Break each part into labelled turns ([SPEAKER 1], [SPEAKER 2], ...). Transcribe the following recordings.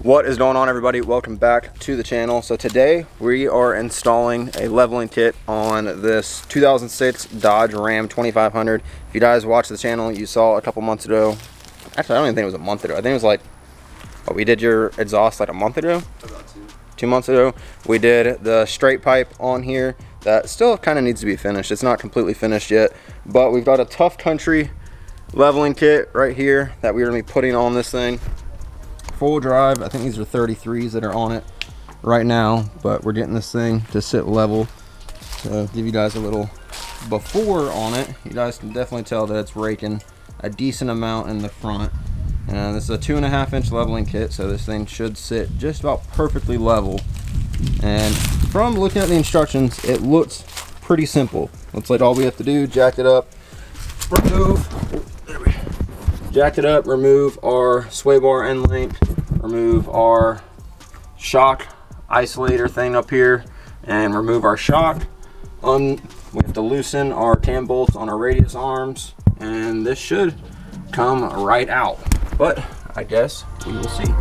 [SPEAKER 1] What is going on, everybody? Welcome back to the channel. So today we are installing a leveling kit on this 2006 Dodge Ram 2500. If you guys watched the channel, you saw a couple months ago. Actually, I don't even think it was a month ago. I think it was like, we did your exhaust like a month ago?
[SPEAKER 2] About
[SPEAKER 1] 2 months ago. We did the straight pipe on here. That still kind of needs to be finished. It's not completely finished yet, but we've got a Tough Country leveling kit right here that we're going to be putting on this thing. Full drive. I think these are 33s that are on it right now, but we're getting this thing to sit level. So give you guys a little before on it. You guys can definitely tell that it's raking a decent amount in the front. And this is a 2.5 inch leveling kit, so this thing should sit just about perfectly level. And from looking at the instructions, it looks pretty simple. Looks like all we have to do, jack it up, remove, jack it up, remove our sway bar end link, remove our shock isolator thing up here, and remove our shock. We have to loosen our cam bolts on our radius arms, and this should come right out. But I guess we will see.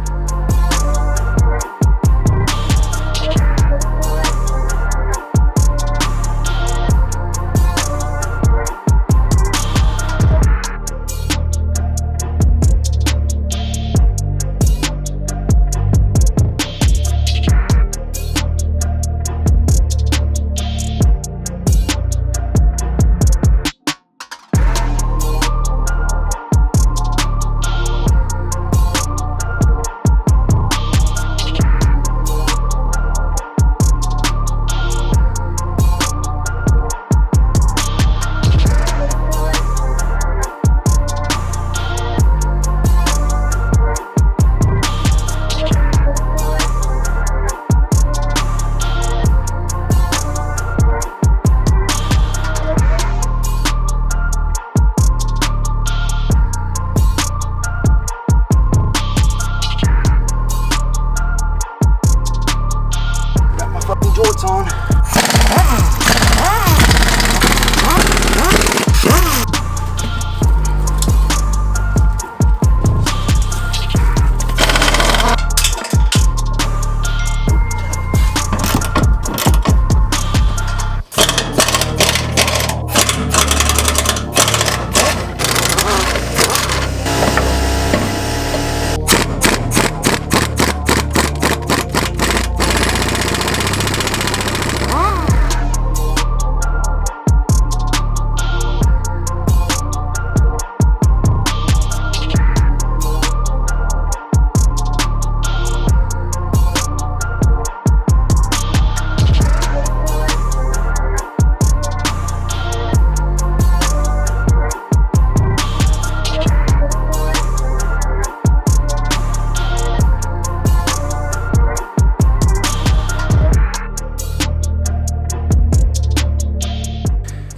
[SPEAKER 1] Jorts on.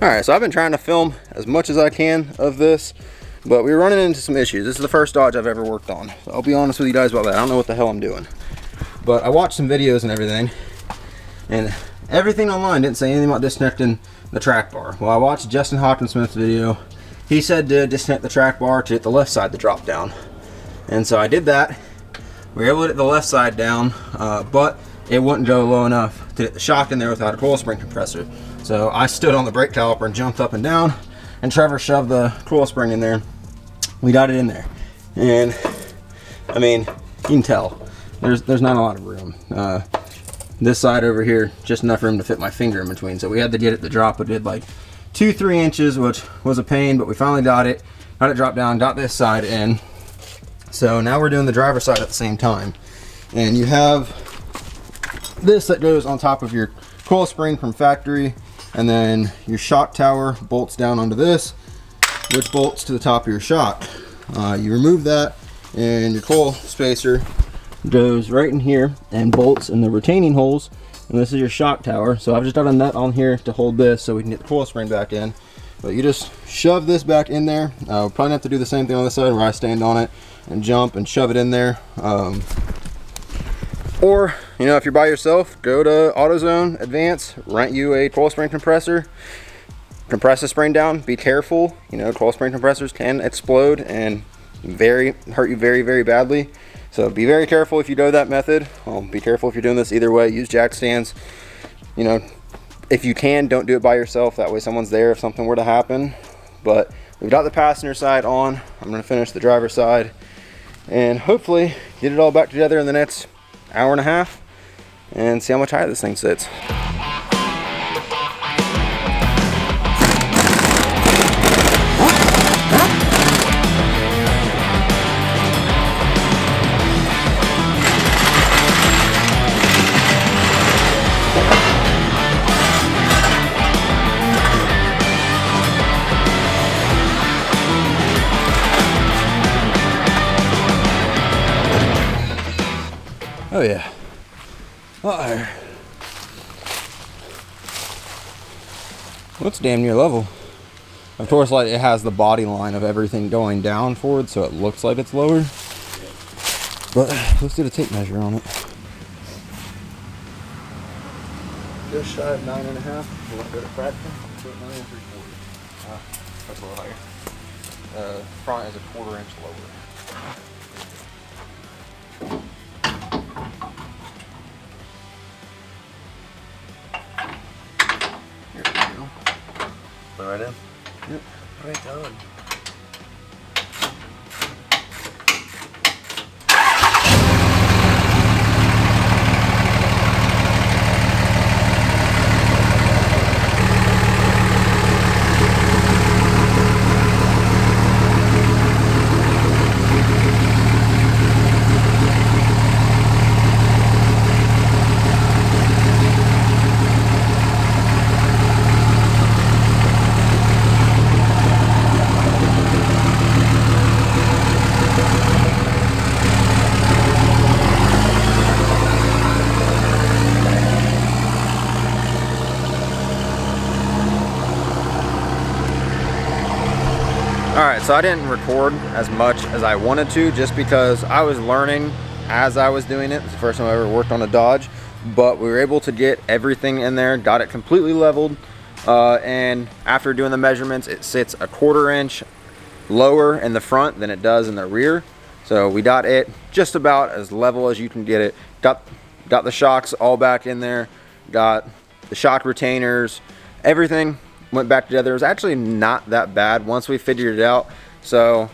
[SPEAKER 1] Alright, so I've been trying to film as much as I can of this, but we're running into some issues. This is the first Dodge I've ever worked on, so I'll be honest with you guys about that. I don't know what the hell I'm doing. But I watched some videos and everything online didn't say anything about disconnecting the track bar. Well, I watched Justin Hawkinsmith's video. He said to disconnect the track bar to get the left side to drop down. And so I did that. We were able to get the left side down, but it wouldn't go low enough to get the shock in there without a coil spring compressor. So I stood on the brake caliper and jumped up and down, and Trevor shoved the coil spring in there. We got it in there, and I mean, you can tell there's not a lot of room. This side over here, just enough room to fit my finger in between. So we had to get it to drop. It did like 2-3 inches, which was a pain, but we finally got it dropped down, got this side in. So now we're doing the driver's side at the same time, and you have this that goes on top of your coil spring from factory, and then your shock tower bolts down onto this, which bolts to the top of your shock. You remove that, and your coil spacer goes right in here and bolts in the retaining holes, and this is your shock tower. So I've just got a nut on here to hold this so we can get the coil spring back in. But you just shove this back in there. We'll probably have to do the same thing on this side where I stand on it and jump and shove it in there. Or, you know, if you're by yourself, go to AutoZone Advance, rent you a coil spring compressor, compress the spring down. Be careful, you know, coil spring compressors can explode and hurt you very, very badly. So be very careful if you go that method. Be careful if you're doing this either way. Use jack stands. You know, if you can, don't do it by yourself. That way someone's there if something were to happen. But we've got the passenger side on. I'm gonna finish the driver's side and hopefully get it all back together in the next hour and a half and see how much higher this thing sits. Oh yeah. Uh-oh. Well, it's damn near level. Of course, like, it has the body line of everything going down forward, so it looks like it's lower. But let's do the tape measure on it. Just shy of 9.5. We'll go to fraction. 9 3/4. That's a little higher. Front is a 1/4 inch lower. Right in? Yep. Right on. Alright, so I didn't record as much as I wanted to just because I was learning as I was doing it. It's the first time I ever worked on a Dodge, but we were able to get everything in there, got it completely leveled, and after doing the measurements, it sits a 1/4 inch lower in the front than it does in the rear. So we got it just about as level as you can get it. Got the shocks all back in there, got the shock retainers, everything went back together. It was actually not that bad once we figured it out. So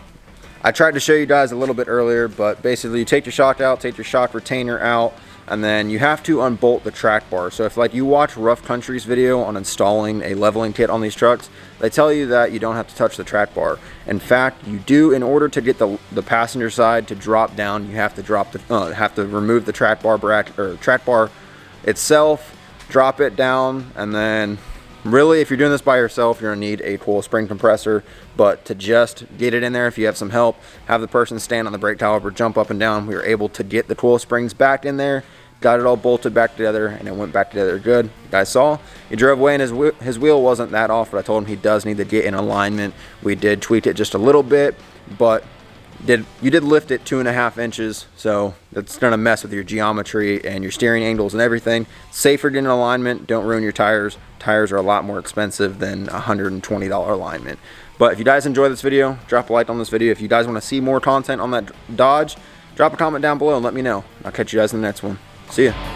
[SPEAKER 1] I tried to show you guys a little bit earlier, but basically you take your shock out, take your shock retainer out, and then you have to unbolt the track bar. So if like you watch Rough Country's video on installing a leveling kit on these trucks, they tell you that you don't have to touch the track bar. In fact, you do. In order to get the passenger side to drop down, you have to remove the track bar bracket or track bar itself, drop it down, and then really, if you're doing this by yourself, you're gonna need a coil spring compressor. But to just get it in there, if you have some help, have the person stand on the brake caliper, jump up and down. We were able to get the coil springs back in there, got it all bolted back together, and it went back together good. You guys saw, he drove away and his wheel wasn't that off, but I told him he does need to get in alignment. We did tweak it just a little bit, but you did lift it 2.5 inches, so that's gonna mess with your geometry and your steering angles and everything. Safer getting alignment, don't ruin your tires. Tires are a lot more expensive than $120 alignment. But if you guys enjoy this video, drop a like on this video. If you guys wanna see more content on that Dodge, drop a comment down below and let me know. I'll catch you guys in the next one. See ya.